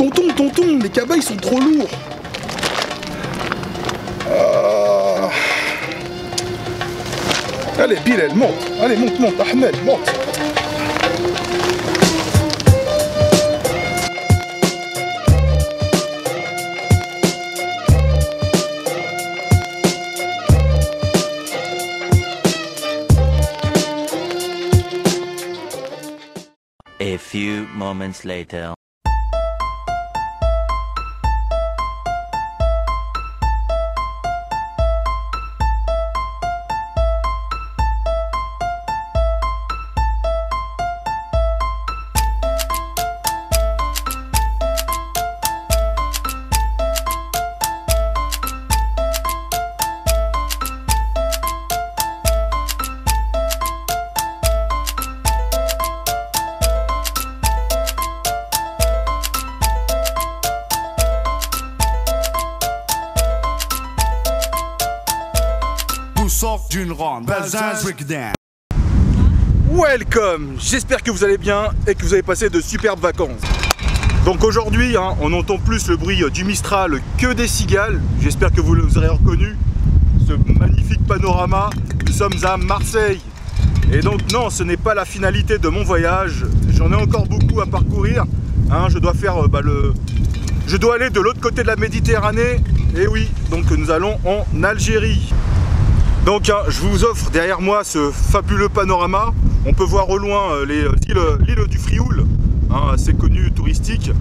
Tonton, les cabas ils sont trop lourds. Allez, Bilal, monte. Allez, monte, Ahmed, monte. A few moments later. Welcome, j'espère que vous allez bien et que vous avez passé de superbes vacances. Donc aujourd'hui, on n'entend plus le bruit du Mistral que des cigales. J'espère que vous aurez reconnu ce magnifique panorama. Nous sommes à Marseille. Et donc non, ce n'est pas la finalité de mon voyage. J'en ai encore beaucoup à parcourir. Je dois faire je dois aller de l'autre côté de la Méditerranée. Et oui, donc nous allons en Algérie. Donc je vous offre derrière moi ce fabuleux panorama. On peut voir au loin l'île du Frioul, assez connue, touristique.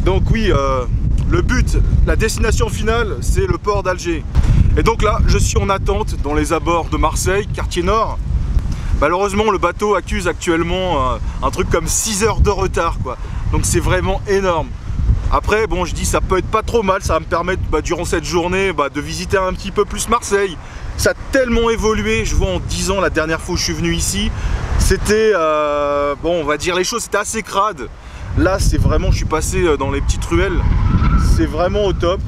Donc oui, le but, la destination finale, c'est le port d'Alger. Et donc là, je suis en attente dans les abords de Marseille, quartier nord. Malheureusement, le bateau accuse actuellement un truc comme 6 heures de retard, quoi. Donc c'est vraiment énorme. Après, bon, je dis ça peut être pas trop mal, ça va me permettre durant cette journée de visiter un petit peu plus Marseille. Ça a tellement évolué, je vois en 10 ans, la dernière fois où je suis venu ici, c'était, bon, on va dire les choses, c'était assez crade. Là, c'est vraiment, je suis passé dans les petites ruelles, c'est vraiment au top.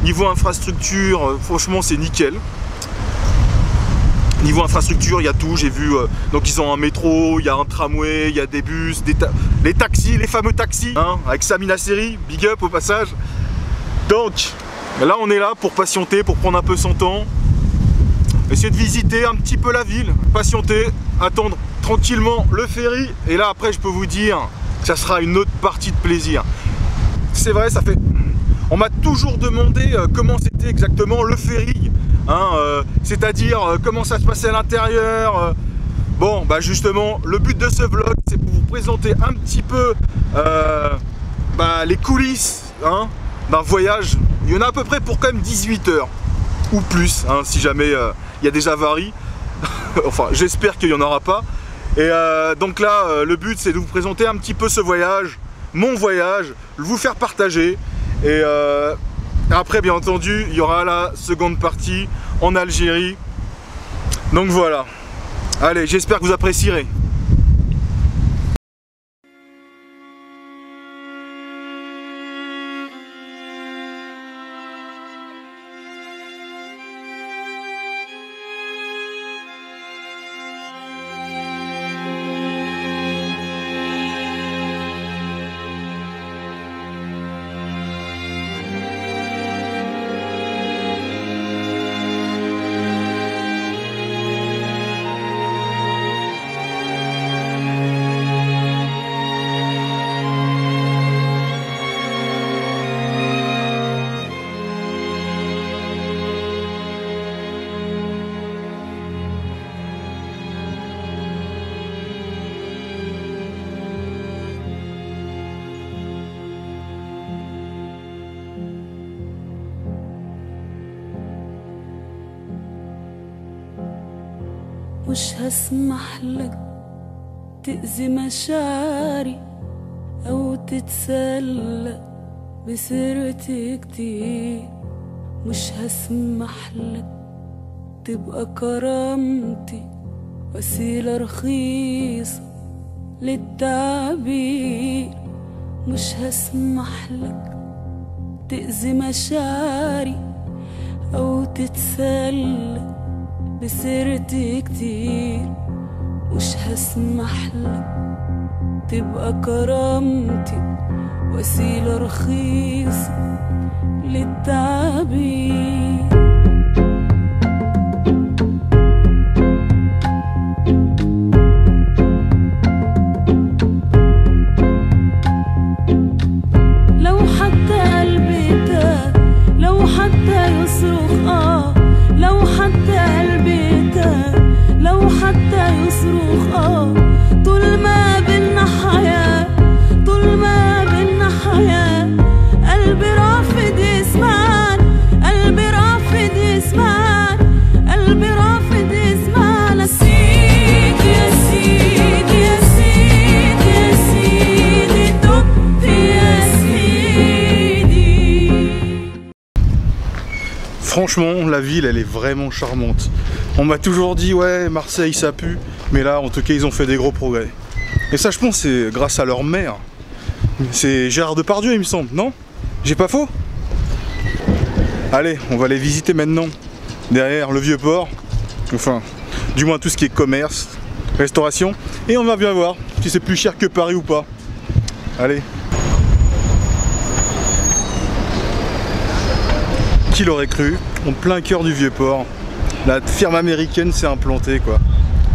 Niveau infrastructure, franchement, c'est nickel. Niveau infrastructure, il y a tout, j'ai vu, donc ils ont un métro, il y a un tramway, il y a des bus, les taxis, les fameux taxis, avec Samina Seri, big up au passage. Donc, là on est là pour patienter, pour prendre un peu son temps, essayer de visiter un petit peu la ville, patienter, attendre tranquillement le ferry, et là après je peux vous dire que ça sera une autre partie de plaisir. C'est vrai, ça fait... On m'a toujours demandé comment c'était exactement le ferry, c'est-à-dire comment ça se passait à l'intérieur. Bon, justement, le but de ce vlog, c'est pour vous présenter un petit peu les coulisses d'un voyage. Il y en a à peu près pour quand même 18 heures ou plus, si jamais il y a des avaries. Enfin, j'espère qu'il n'y en aura pas. Et donc là, le but, c'est de vous présenter un petit peu ce voyage, mon voyage, vous faire partager. Et après, bien entendu, il y aura la seconde partie en Algérie. Donc voilà. Allez, j'espère que vous apprécierez. مش هسمح لك تأذي مشاعري أو تتسلى بسيرتي كتير. مش هسمح لك تبقى كرامتي وسيلة رخيصة للتعبير. مش هسمح لك تأذي مشاعري أو تتسلى بسيرتي كتير. مش هسمحلك تبقى كرامتي وسيلة رخيصة للتعبير. لو حتى قلبي تاه، لو حتى يصرخ لو حتى قلبي تاه، لو حتى يصرخ طول ما بينا حياة، طول ما بينا حياة. قلبي رافض يسمعني، قلبي رافض يسمعني، قلبي رافض يسمعني. سيدي يا سيدي يا سيدي يا سيدي دقت يا سيدي. Franchement, la ville, elle est vraiment charmante. On m'a toujours dit, ouais, Marseille, ça pue. Mais là, en tout cas, ils ont fait des gros progrès. Et ça, je pense, c'est grâce à leur maire. C'est Gérard Depardieu, il me semble, non? J'ai pas faux? Allez, on va aller visiter maintenant. Derrière le vieux port. Enfin, du moins tout ce qui est commerce, restauration. Et on va bien voir si c'est plus cher que Paris ou pas. Allez. Qui l'aurait cru? En plein cœur du vieux port. La firme américaine s'est implantée, quoi.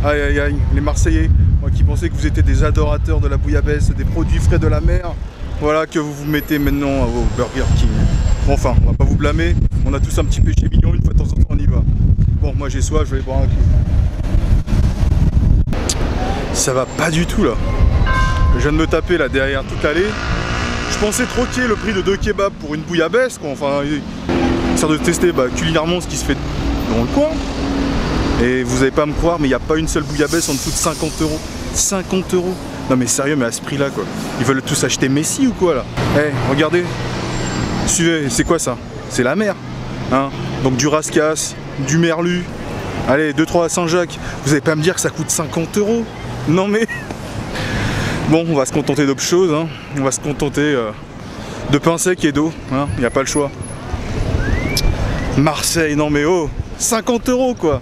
Aïe aïe aïe, les Marseillais, moi qui pensais que vous étiez des adorateurs de la bouillabaisse, des produits frais de la mer, voilà que vous vous mettez maintenant au Burger King. Bon, enfin, on va pas vous blâmer, on a tous un petit péché mignon, une fois de temps en temps on y va. Bon, moi j'ai soif, je vais aller boire un coup. Ça va pas du tout là. Je viens de me taper là derrière toute l'allée. Je pensais troquer le prix de 2 kebabs pour une bouillabaisse, quoi. Enfin, histoire de tester culinairement ce qui se fait dans le coin. Et vous allez pas me croire, mais il n'y a pas une seule bouillabaisse en dessous de 50 €. 50 €. Non mais sérieux, mais à ce prix là quoi. Ils veulent tous acheter Messi ou quoi là? Eh, regardez. Suivez, c'est quoi ça? C'est la mer. Hein, donc du rascasse, du merlu. Allez, 2-3 à Saint-Jacques. Vous allez pas me dire que ça coûte 50 €? Non mais... Bon, on va se contenter d'autre chose. Hein. On va se contenter de pain sec et d'eau. Hein. Il n'y a pas le choix. Marseille, non mais oh, 50 € quoi.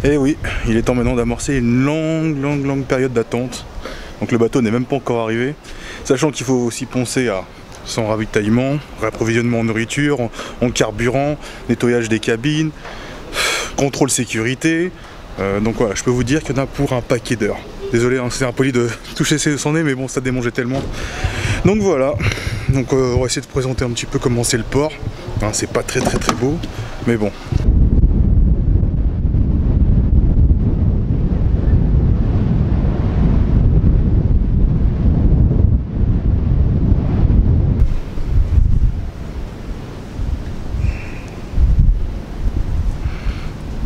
Et oui, il est temps maintenant d'amorcer une longue période d'attente. Donc le bateau n'est même pas encore arrivé. Sachant qu'il faut aussi penser à son ravitaillement, réapprovisionnement en nourriture, en carburant, nettoyage des cabines, contrôle sécurité. Donc voilà, je peux vous dire qu'il y en a pour un paquet d'heures. Désolé, hein, c'est impoli de toucher son nez, mais bon, ça démangeait tellement. Donc voilà, donc on va essayer de présenter un petit peu comment c'est le port. Hein, c'est pas très beau, mais bon.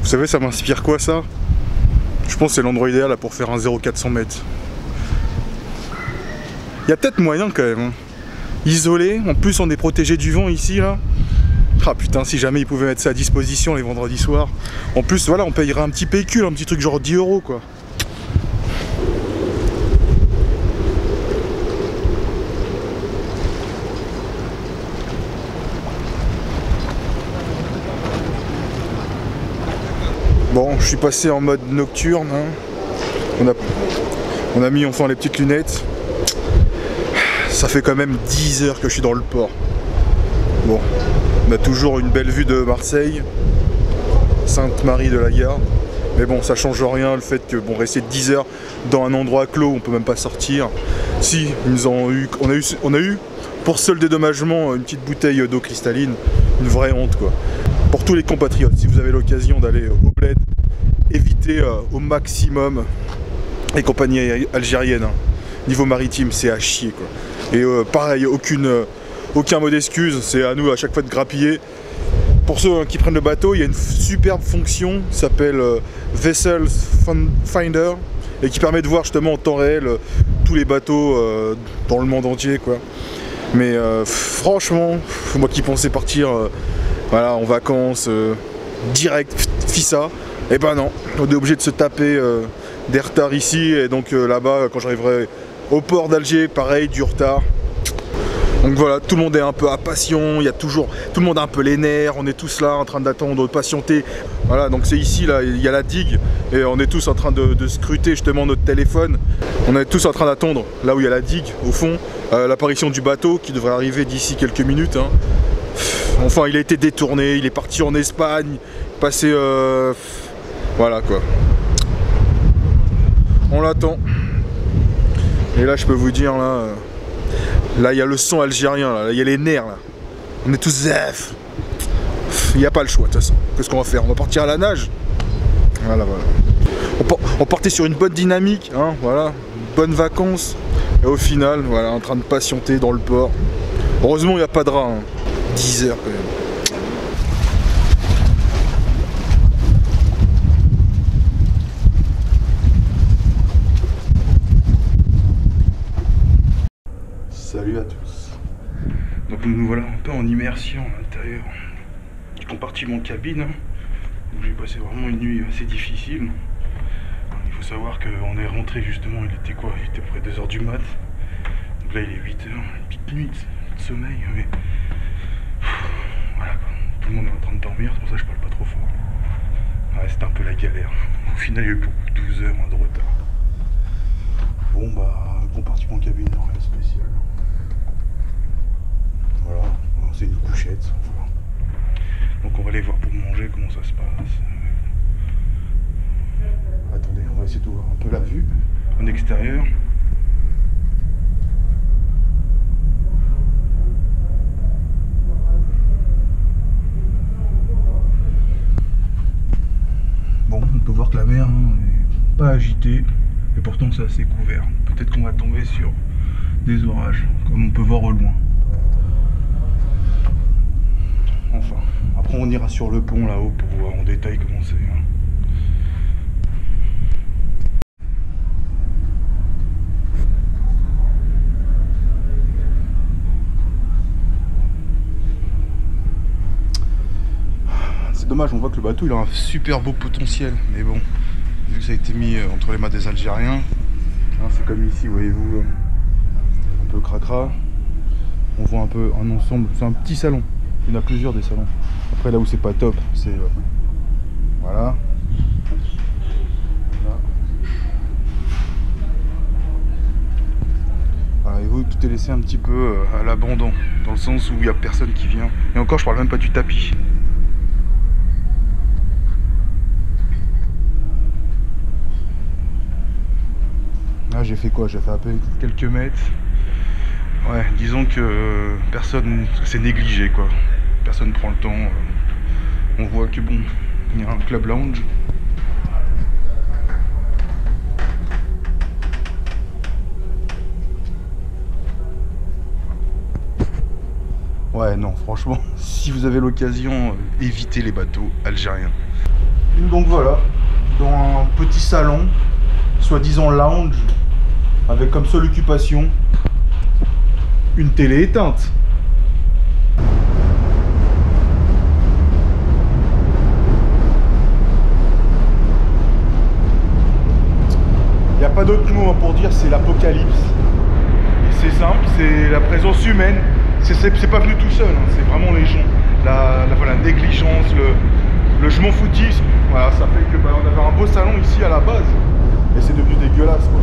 Vous savez, ça m'inspire quoi ça? Je pense que c'est l'endroit idéal là, pour faire un 0,400 mètres. Il y a peut-être moyen quand même. Hein. Isolé, en plus on est protégé du vent ici là. Ah putain, si jamais ils pouvaient mettre ça à disposition les vendredis soirs. En plus, voilà, on payerait un petit pécule, un petit truc genre 10 € quoi. Bon, je suis passé en mode nocturne. Hein. On a mis enfin les petites lunettes. Ça fait quand même 10 heures que je suis dans le port. Bon, on a toujours une belle vue de Marseille, Sainte-Marie de la Garde. Mais bon, ça change rien le fait que bon, rester 10 heures dans un endroit clos, on peut même pas sortir. Si, on a eu pour seul dédommagement une petite bouteille d'eau cristalline, une vraie honte quoi. Pour tous les compatriotes, si vous avez l'occasion d'aller au bled, évitez au maximum les compagnies algériennes. Hein. Niveau maritime, c'est à chier quoi. Et pareil, aucun mot d'excuse, c'est à nous à chaque fois de grappiller. Pour ceux qui prennent le bateau, il y a une superbe fonction qui s'appelle Vessel Finder et qui permet de voir justement en temps réel tous les bateaux dans le monde entier quoi. Mais franchement, moi qui pensais partir voilà, en vacances direct FISA, et ben non, on est obligé de se taper des retards ici et donc là-bas quand j'arriverai au port d'Alger, pareil, du retard. Donc voilà, tout le monde est un peu impatient, il y a toujours, tout le monde a un peu les nerfs, on est tous là en train d'attendre, de patienter. Voilà, donc c'est ici, là, il y a la digue, et on est tous en train de scruter justement notre téléphone. On est tous en train d'attendre, là où il y a la digue, au fond, l'apparition du bateau qui devrait arriver d'ici quelques minutes. Hein. Enfin, il a été détourné, il est parti en Espagne, passé... voilà quoi. On l'attend. Et là, je peux vous dire, là, il y a le son algérien, là, il y a les nerfs, là. On est tous zef. Il n'y a pas le choix, de toute façon. Qu'est-ce qu'on va faire? On va partir à la nage. Voilà, voilà. On partait sur une bonne dynamique, hein, voilà. Bonnes vacances. Et au final, voilà, en train de patienter dans le port. Heureusement, il n'y a pas de rat. Hein. 10 heures, quand même. Salut à tous. Donc nous voilà un peu en immersion à l'intérieur du compartiment cabine, où j'ai passé vraiment une nuit assez difficile. Il faut savoir qu'on est rentré justement, il était quoi? Il était près de 2 h du mat. Donc là il est 8 h, une petite nuit de sommeil, mais voilà quoi. Tout le monde est en train de dormir, c'est pour ça que je parle pas trop fort. Ouais, c'était un peu la galère. Au final il y a eu beaucoup, 12 heures de retard. Bon bah, compartiment cabine, rien de spécial. Voilà, c'est une couchette. Voilà. Donc on va aller voir pour manger comment ça se passe. Attendez, on va essayer de voir un peu la vue en extérieur. Bon, on peut voir que la mer n'est pas agitée et pourtant c'est assez couvert. Peut-être qu'on va tomber sur des orages, comme on peut voir au loin. Enfin, après on ira sur le pont là-haut pour voir en détail comment c'est. Hein. C'est dommage, on voit que le bateau il a un super beau potentiel, mais bon, vu que ça a été mis entre les mains des Algériens, hein, c'est comme ici, voyez-vous, un peu cracra. On voit un peu un ensemble, c'est un petit salon. Il y en a plusieurs des salons. Après là où c'est pas top, c'est voilà. Voilà, et vous, tout est laissé un petit peu à l'abandon, dans le sens où il n'y a personne qui vient. Et encore, je parle même pas du tapis. Là, j'ai fait quoi? J'ai fait à peu quelques mètres. Ouais, disons que personne, c'est négligé quoi. Personne prend le temps. On voit que bon, il y a un club lounge. Ouais, non, franchement, si vous avez l'occasion, évitez les bateaux algériens. Donc voilà, dans un petit salon, soi-disant lounge, avec comme seule occupation une télé éteinte. Il n'y a pas d'autre mot pour dire, c'est l'apocalypse. C'est simple, c'est la présence humaine. C'est pas venu tout seul, hein. C'est vraiment les gens. La négligence, le je m'en foutisme. Voilà, ça fait que on avait un beau salon ici à la base. Et c'est devenu dégueulasse quoi.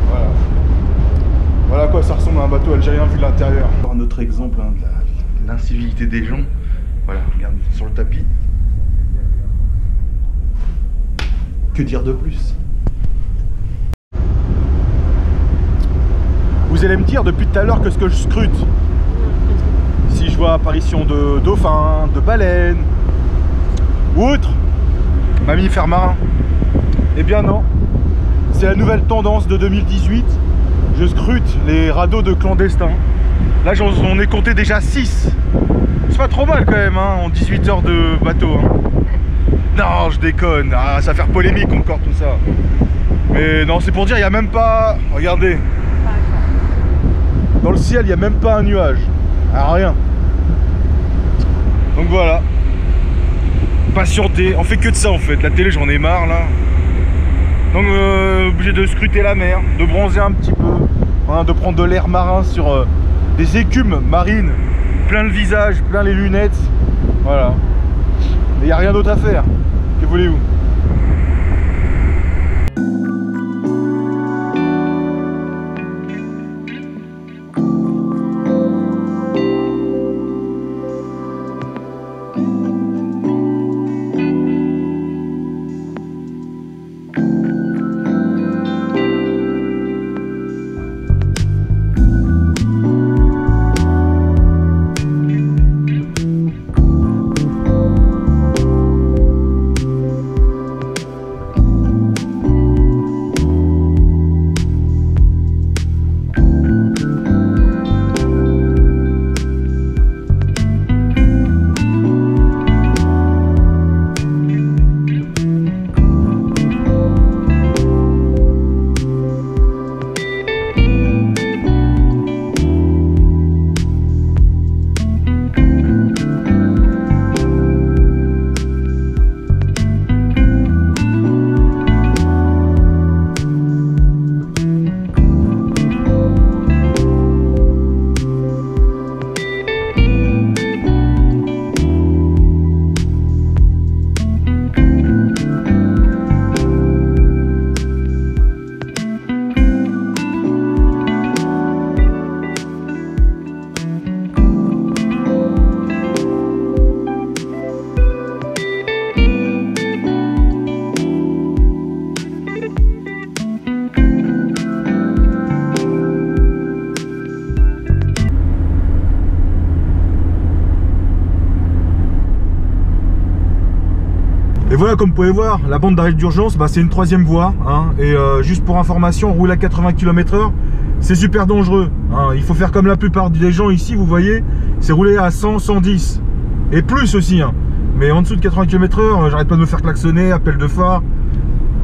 Voilà. Voilà à quoi ça ressemble à un bateau algérien vu de l'intérieur. Un autre exemple hein, de l'incivilité des gens. Voilà, regarde sur le tapis. Que dire de plus? Vous allez me dire depuis tout à l'heure que ce que je scrute. Si je vois apparition de dauphins, de baleines, ou autres mammifères marins. Eh bien non. C'est la nouvelle tendance de 2018. Je scrute les radeaux de clandestins. Là j'en ai compté déjà 6. C'est pas trop mal quand même hein, en 18 heures de bateau hein. Non je déconne, ah, ça va faire polémique encore tout ça. Mais non c'est pour dire il n'y a même pas... Regardez. Dans le ciel il n'y a même pas un nuage. Ah, rien. Donc voilà. Patienter, on fait que de ça en fait. La télé j'en ai marre là. Donc obligé de scruter la mer, de bronzer un petit peu, hein, de prendre de l'air marin sur des écumes marines, plein le visage, plein les lunettes. Voilà. Mais il n'y a rien d'autre à faire. Que voulez-vous? Et voilà, comme vous pouvez voir, la bande d'arrêt d'urgence, c'est une 3e voie. Hein, et juste pour information, rouler à 80 km/h, c'est super dangereux. Hein, il faut faire comme la plupart des gens ici, vous voyez, c'est rouler à 100, 110 et plus aussi. Hein. Mais en dessous de 80 km/h, j'arrête pas de me faire klaxonner, appel de phare.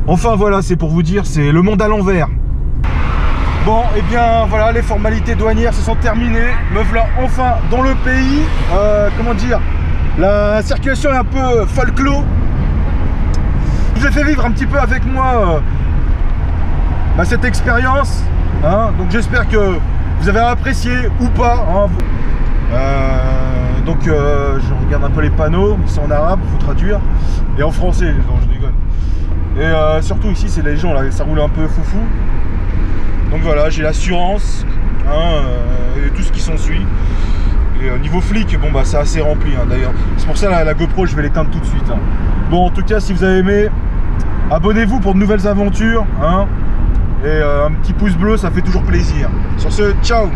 Enfin voilà, c'est pour vous dire, c'est le monde à l'envers. Bon, et bien voilà, les formalités douanières se sont terminées. Me voilà enfin dans le pays. Comment dire, la circulation est un peu folklore. Je vous ai fait vivre un petit peu avec moi cette expérience. Hein, donc j'espère que vous avez apprécié ou pas. Hein. Donc je regarde un peu les panneaux, ils sont en arabe, il faut traduire. Et en français, non, je déconne. Et surtout ici, c'est les gens là, ça roule un peu foufou. Donc voilà, j'ai l'assurance, hein, et tout ce qui s'ensuit. Et niveau flic, bon c'est assez rempli hein, d'ailleurs. C'est pour ça la GoPro, je vais l'éteindre tout de suite. Hein. Bon, en tout cas, si vous avez aimé, abonnez-vous pour de nouvelles aventures. Hein, et un petit pouce bleu, ça fait toujours plaisir. Sur ce, ciao!